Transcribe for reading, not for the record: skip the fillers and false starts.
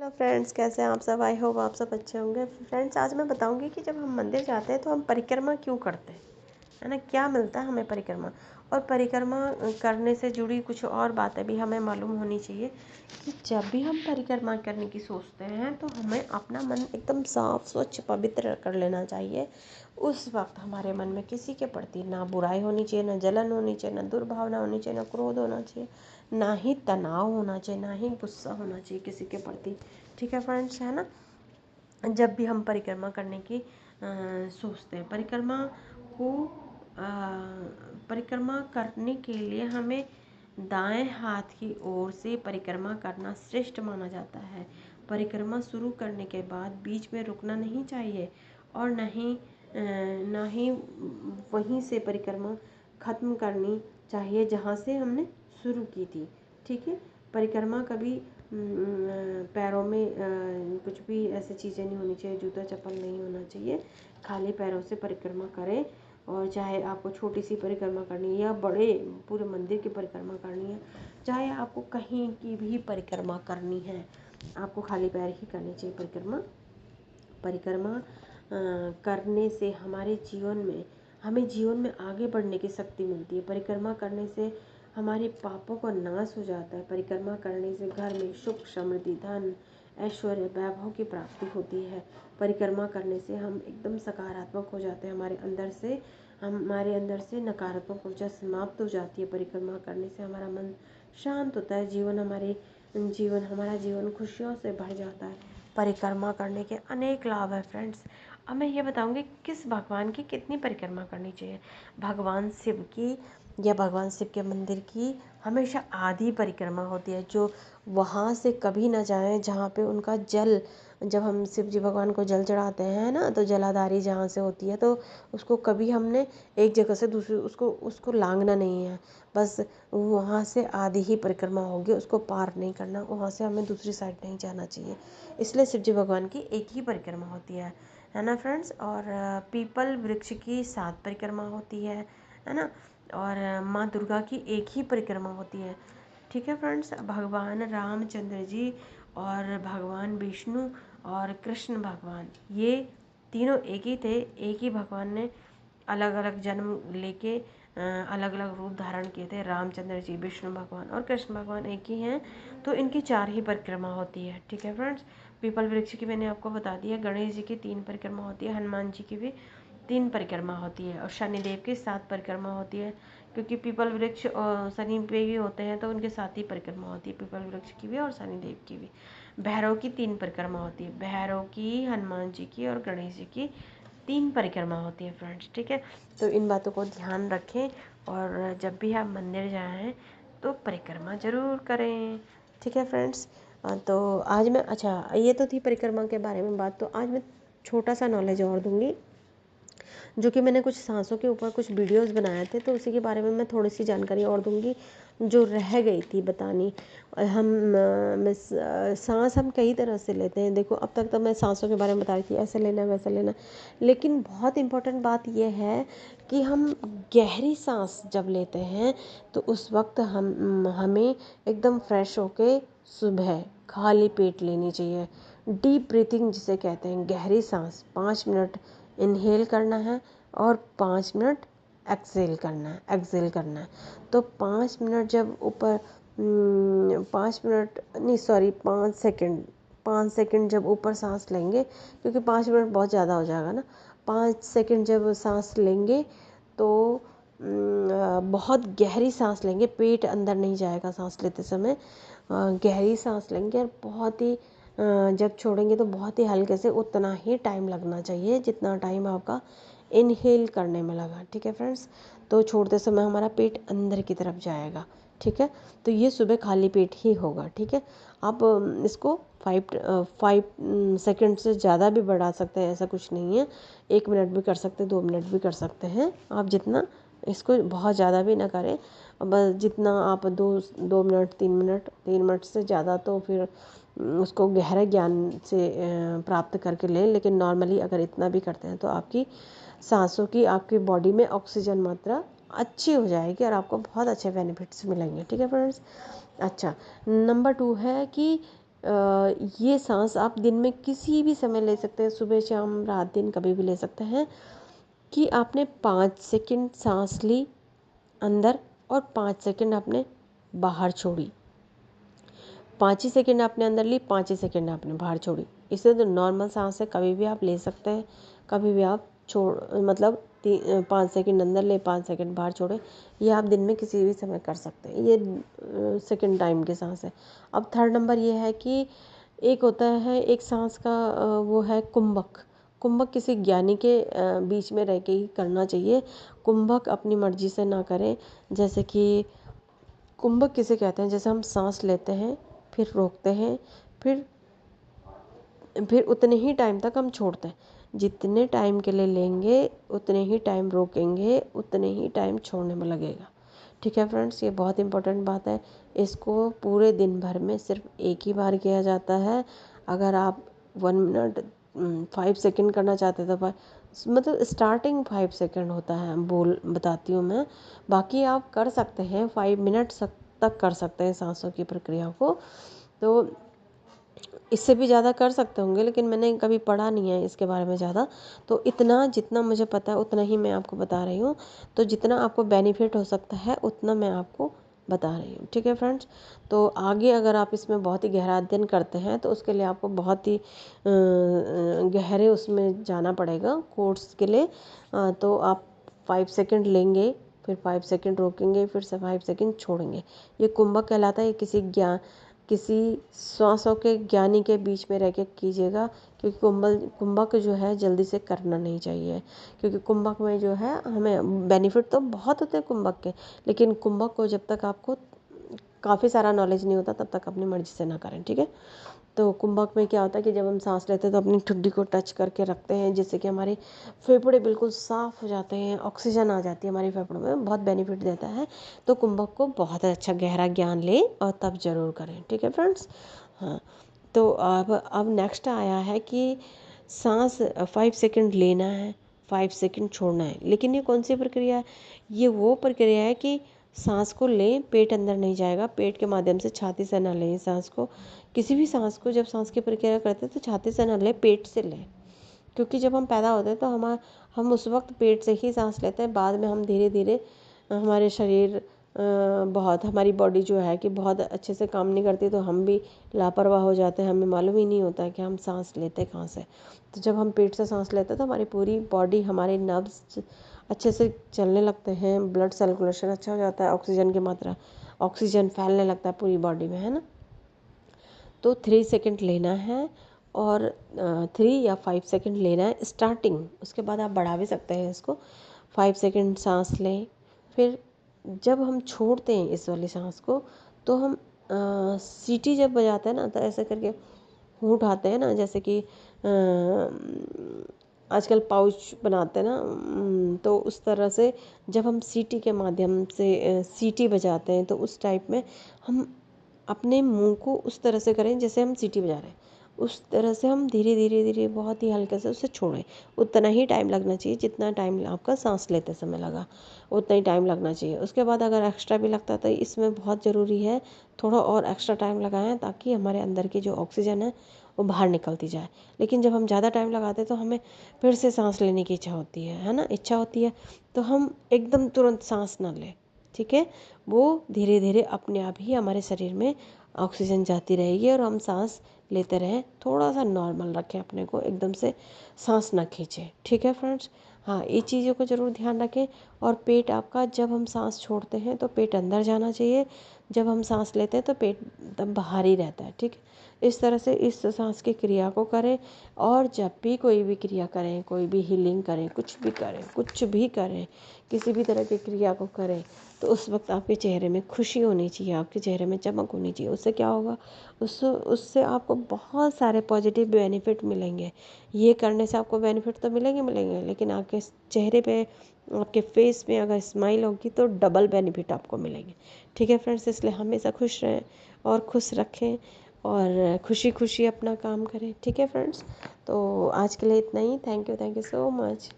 Hello friends, कैसे हैं आप सब। आई होप आप सब अच्छे होंगे। फ्रेंड्स, आज मैं बताऊंगी कि जब हम मंदिर जाते हैं तो हम परिक्रमा क्यों करते हैं, है ना। क्या मिलता है हमें परिक्रमा, और परिक्रमा करने से जुड़ी कुछ और बातें भी हमें मालूम होनी चाहिए कि जब भी हम परिक्रमा करने की सोचते हैं तो हमें अपना मन एकदम साफ स्वच्छ पवित्र कर लेना चाहिए। उस वक्त हमारे मन में किसी के प्रति ना बुराई होनी चाहिए, ना जलन होनी चाहिए, ना दुर्भावना होनी चाहिए, ना क्रोध होना चाहिए, ना ही तनाव होना चाहिए, ना ही गुस्सा होना चाहिए किसी के प्रति। ठीक है फ्रेंड्स, है ना। जब भी हम परिक्रमा करने की सोचते हैं, को परिक्रमा करने के लिए हमें दाएं हाथ की ओर से परिक्रमा करना श्रेष्ठ माना जाता है। परिक्रमा शुरू करने के बाद बीच में रुकना नहीं चाहिए और न ही वहीं से परिक्रमा खत्म करनी चाहिए जहाँ से हमने शुरू की थी। ठीक है। परिक्रमा कभी पैरों में कुछ भी ऐसी चीज़ें नहीं होनी चाहिए, जूता चप्पल नहीं होना चाहिए। खाली पैरों से परिक्रमा करें, और चाहे आपको छोटी सी परिक्रमा करनी है या बड़े पूरे मंदिर की परिक्रमा करनी है, चाहे आपको कहीं की भी परिक्रमा करनी है, आपको खाली पैर ही करनी चाहिए परिक्रमा। परिक्रमा करने से हमें जीवन में आगे बढ़ने की शक्ति मिलती है। परिक्रमा करने से हमारे पापों का नाश हो जाता है। परिक्रमा करने से घर में सुख, समृद्धि, धन, ऐश्वर्य, वैभव की प्राप्ति होती है। परिक्रमा करने से हम एकदम सकारात्मक हो जाते हैं। हमारे अंदर से नकारात्मक ऊर्जा समाप्त हो जाती है। परिक्रमा करने से हमारा मन शांत होता है। हमारा जीवन खुशियों से भर जाता है। परिक्रमा करने के अनेक लाभ है फ्रेंड्स। अब मैं ये बताऊंगी किस भगवान की कितनी परिक्रमा करनी चाहिए। भगवान शिव की या भगवान शिव के मंदिर की हमेशा आधी परिक्रमा होती है, जो वहाँ से कभी ना जाएं जहाँ पे उनका जल, जब हम शिव जी भगवान को जल चढ़ाते हैं ना, तो जलाधारी जहाँ से होती है, तो उसको कभी हमने एक जगह से दूसरी उसको लांघना नहीं है। बस वहाँ से आधी ही परिक्रमा होगी, उसको पार नहीं करना, वहाँ से हमें दूसरी साइड नहीं जाना चाहिए। इसलिए शिव जी भगवान की एक ही परिक्रमा होती है ना फ्रेंड्स। और पीपल वृक्ष की 7 परिक्रमा होती है ना। और माँ दुर्गा की एक ही परिक्रमा होती है। ठीक है फ्रेंड्स। भगवान रामचंद्र जी और भगवान विष्णु और कृष्ण भगवान, ये तीनों एक ही थे। एक ही भगवान ने अलग अलग जन्म लेके अलग अलग रूप धारण किए थे। रामचंद्र जी, विष्णु भगवान और कृष्ण भगवान एक ही हैं, तो इनकी 4 ही परिक्रमा होती है। ठीक है फ्रेंड्स। पीपल वृक्ष की मैंने आपको बता दिया। गणेश जी की 3 परिक्रमा होती है। हनुमान जी की भी 3 परिक्रमा होती है। और शनिदेव की 7 परिक्रमा होती है, क्योंकि पीपल वृक्ष शनि पे भी होते हैं, तो उनके 7 ही परिक्रमा होती है, पीपल वृक्ष की भी और शनिदेव की भी। भैरव की 3 परिक्रमा होती है। भैरव की, हनुमान जी की और गणेश जी की 3 परिक्रमा होती है फ्रेंड्स। ठीक है। तो इन बातों को ध्यान रखें, और जब भी आप मंदिर जाएं तो परिक्रमा जरूर करें। ठीक है फ्रेंड्स। तो आज मैं, अच्छा ये तो थी परिक्रमा के बारे में बात, तो आज मैं छोटा सा नॉलेज और दूंगी, जो कि मैंने कुछ सांसों के ऊपर कुछ वीडियोस बनाए थे, तो उसी के बारे में मैं थोड़ी सी जानकारी और दूंगी जो रह गई थी बतानी। सांस हम कई तरह से लेते हैं। देखो, अब तक तो मैं सांसों के बारे में बता रही थी, ऐसे लेना वैसे लेना, लेकिन बहुत इम्पोर्टेंट बात यह है कि हम गहरी सांस जब लेते हैं तो उस वक्त हमें एकदम फ्रेश होके सुबह खाली पेट लेनी चाहिए। डीप ब्रीथिंग जिसे कहते हैं, गहरी सांस 5 मिनट इनहेल करना है और 5 मिनट एक्सेल करना है। तो 5 मिनट जब ऊपर 5 मिनट नहीं, सॉरी 5 सेकंड जब ऊपर सांस लेंगे, क्योंकि 5 मिनट बहुत ज़्यादा हो जाएगा ना। 5 सेकंड जब सांस लेंगे तो बहुत गहरी सांस लेंगे, पेट अंदर नहीं जाएगा सांस लेते समय। गहरी सांस लेंगे और बहुत ही जब छोड़ेंगे तो बहुत ही हल्के से, उतना ही टाइम लगना चाहिए जितना टाइम आपका इनहेल करने में लगा। ठीक है फ्रेंड्स। तो छोड़ते समय हमारा पेट अंदर की तरफ जाएगा। ठीक है। तो ये सुबह खाली पेट ही होगा। ठीक है। आप इसको 5 सेकंड से ज़्यादा भी बढ़ा सकते हैं, ऐसा कुछ नहीं है। 1 मिनट भी कर सकते हैं, 2 मिनट भी कर सकते हैं आप, जितना, इसको बहुत ज़्यादा भी ना करें। बस जितना आप 2 मिनट 3 मिनट से ज़्यादा तो फिर उसको गहरे ज्ञान से प्राप्त करके लें। लेकिन नॉर्मली अगर इतना भी करते हैं तो आपकी सांसों की, आपकी बॉडी में ऑक्सीजन मात्रा अच्छी हो जाएगी और आपको बहुत अच्छे बेनिफिट्स मिलेंगे। ठीक है फ्रेंड्स। अच्छा, नंबर 2 है कि ये सांस आप दिन में किसी भी समय ले सकते हैं, सुबह शाम रात दिन कभी भी ले सकते हैं। कि आपने 5 सेकंड सांस ली अंदर और 5 सेकंड आपने बाहर छोड़ी, 5 ही सेकंड आपने अंदर ली, 5 ही सेकंड आपने बाहर छोड़ी। इसे तो नॉर्मल सांस है, कभी भी आप ले सकते हैं, कभी भी आप छोड़ मतलब 5 सेकंड अंदर ले, 5 सेकंड बाहर छोड़े। ये आप दिन में किसी भी समय कर सकते हैं। ये सेकंड टाइम की सांस है। अब थर्ड नंबर ये है कि एक होता है एक सांस का वो है कुंभक। कुंभक किसी ज्ञानी के बीच में रह के ही करना चाहिए। कुंभक अपनी मर्जी से ना करें। जैसे कि कुंभक किसे कहते हैं, जैसे हम सांस लेते हैं फिर रोकते हैं, फिर उतने ही टाइम तक हम छोड़ते हैं। जितने टाइम के लिए लेंगे उतने ही टाइम रोकेंगे, उतने ही टाइम छोड़ने में लगेगा। ठीक है फ्रेंड्स, ये बहुत इंपॉर्टेंट बात है। इसको पूरे दिन भर में सिर्फ एक ही बार किया जाता है। अगर आप 1 मिनट 5 सेकंड करना चाहते हैं तो मतलब स्टार्टिंग 5 सेकंड होता है, बताती हूँ मैं। बाकी आप कर सकते हैं 5 मिनट तक कर सकते हैं सांसों की प्रक्रिया को। तो इससे भी ज़्यादा कर सकते होंगे, लेकिन मैंने कभी पढ़ा नहीं है इसके बारे में ज़्यादा। तो इतना जितना मुझे पता है उतना ही मैं आपको बता रही हूँ। तो जितना आपको बेनिफिट हो सकता है उतना मैं आपको बता रही हूँ। ठीक है फ्रेंड्स, तो आगे अगर आप इसमें बहुत ही गहरा अध्ययन करते हैं तो उसके लिए आपको बहुत ही गहरे उसमें जाना पड़ेगा कोर्स के लिए। तो आप 5 सेकंड लेंगे, फिर 5 सेकंड रोकेंगे, फिर से 5 सेकंड छोड़ेंगे। ये कुंभक कहलाता है। किसी श्वासों के ज्ञानी के बीच में रह के कीजिएगा, क्योंकि कुंभक जो है जल्दी से करना नहीं चाहिए। क्योंकि कुंभक में जो है हमें बेनिफिट तो बहुत होते हैं कुंभक के, लेकिन कुंभक को जब तक आपको काफ़ी सारा नॉलेज नहीं होता तब तक अपनी मर्जी से ना करें। ठीक है, तो कुंभक में क्या होता है कि जब हम सांस लेते हैं तो अपनी ठुड्डी को टच करके रखते हैं, जिससे कि हमारे फेफड़े बिल्कुल साफ़ हो जाते हैं, ऑक्सीजन आ जाती है हमारे फेफड़ों में, बहुत बेनिफिट देता है। तो कुंभक को बहुत अच्छा गहरा ज्ञान लें और तब ज़रूर करें। ठीक है फ्रेंड्स, हाँ। तो अब नेक्स्ट आया है कि सांस 5 सेकंड लेना है, 5 सेकंड छोड़ना है। लेकिन ये कौन सी प्रक्रिया है? ये वो प्रक्रिया है कि सांस को लें, पेट अंदर नहीं जाएगा, पेट के माध्यम से छाती से ना लें सांस को। किसी भी सांस को जब सांस की प्रक्रिया करते हैं तो छाती से ना लें, पेट से लें। क्योंकि जब हम पैदा होते हैं तो हम उस वक्त पेट से ही सांस लेते हैं। बाद में हम धीरे धीरे हमारे शरीर बहुत हमारी बॉडी जो है कि बहुत अच्छे से काम नहीं करती, तो हम भी लापरवाह हो जाते हैं, हमें मालूम ही नहीं होता है कि हम सांस लेते कहाँ से। तो जब हम पेट से सांस लेते हैं तो हमारी पूरी बॉडी, हमारे नर्व्स अच्छे से चलने लगते हैं, ब्लड सर्कुलेशन अच्छा हो जाता है, ऑक्सीजन की मात्रा, ऑक्सीजन फैलने लगता है पूरी बॉडी में, है ना। तो 3 सेकंड लेना है और 3 या 5 सेकंड लेना है स्टार्टिंग। उसके बाद आप बढ़ा भी सकते हैं इसको। 5 सेकंड सांस लें, फिर जब हम छोड़ते हैं इस वाली सांस को तो हम सीटी जब बजाते हैं ना तो ऐसे करके मुँह उठाते हैं ना, जैसे कि आजकल पाउच बनाते हैं ना, तो उस तरह से जब हम सीटी के माध्यम से सीटी बजाते हैं तो उस टाइप में हम अपने मुंह को उस तरह से करें जैसे हम सीटी बजा रहे हैं। उस तरह से हम धीरे धीरे धीरे बहुत ही हल्के से उसे छोड़ें। उतना ही टाइम लगना चाहिए जितना टाइम आपका सांस लेते समय लगा, उतना ही टाइम लगना चाहिए। उसके बाद अगर एक्स्ट्रा भी लगता है तो इसमें बहुत ज़रूरी है थोड़ा और एक्स्ट्रा टाइम लगाएं, ताकि हमारे अंदर की जो ऑक्सीजन है वो बाहर निकलती जाए। लेकिन जब हम ज़्यादा टाइम लगाते हैं तो हमें फिर से सांस लेने की इच्छा होती है ना, इच्छा होती है, तो हम एकदम तुरंत सांस ना लें। ठीक है, वो धीरे धीरे अपने आप ही हमारे शरीर में ऑक्सीजन जाती रहेगी और हम सांस लेते रहें। थोड़ा सा नॉर्मल रखें अपने को, एकदम से सांस ना खींचें। ठीक है फ्रेंड्स, हाँ, ये चीज़ों को ज़रूर ध्यान रखें। और पेट आपका, जब हम सांस छोड़ते हैं तो पेट अंदर जाना चाहिए, जब हम सांस लेते हैं तो पेट एकदम बाहर ही रहता है। ठीक है, इस तरह से इस सांस की क्रिया को करें। और जब भी कोई भी क्रिया करें, कोई भी हीलिंग करें, कुछ भी करें, कुछ भी करें, किसी भी तरह की क्रिया को करें, तो उस वक्त आपके चेहरे में खुशी होनी चाहिए, आपके चेहरे में चमक होनी चाहिए। उससे क्या होगा, उससे आपको बहुत सारे पॉजिटिव बेनिफिट मिलेंगे। ये करने से आपको बेनिफिट तो मिलेंगे, लेकिन आपके चेहरे पे, आपके फेस में अगर स्माइल होगी तो डबल बेनिफिट आपको मिलेंगे। ठीक है फ्रेंड्स, इसलिए हमेशा खुश रहें और खुश रखें और खुशी खुशी अपना काम करें। ठीक है फ्रेंड्स, तो आज के लिए इतना ही। Thank you so much.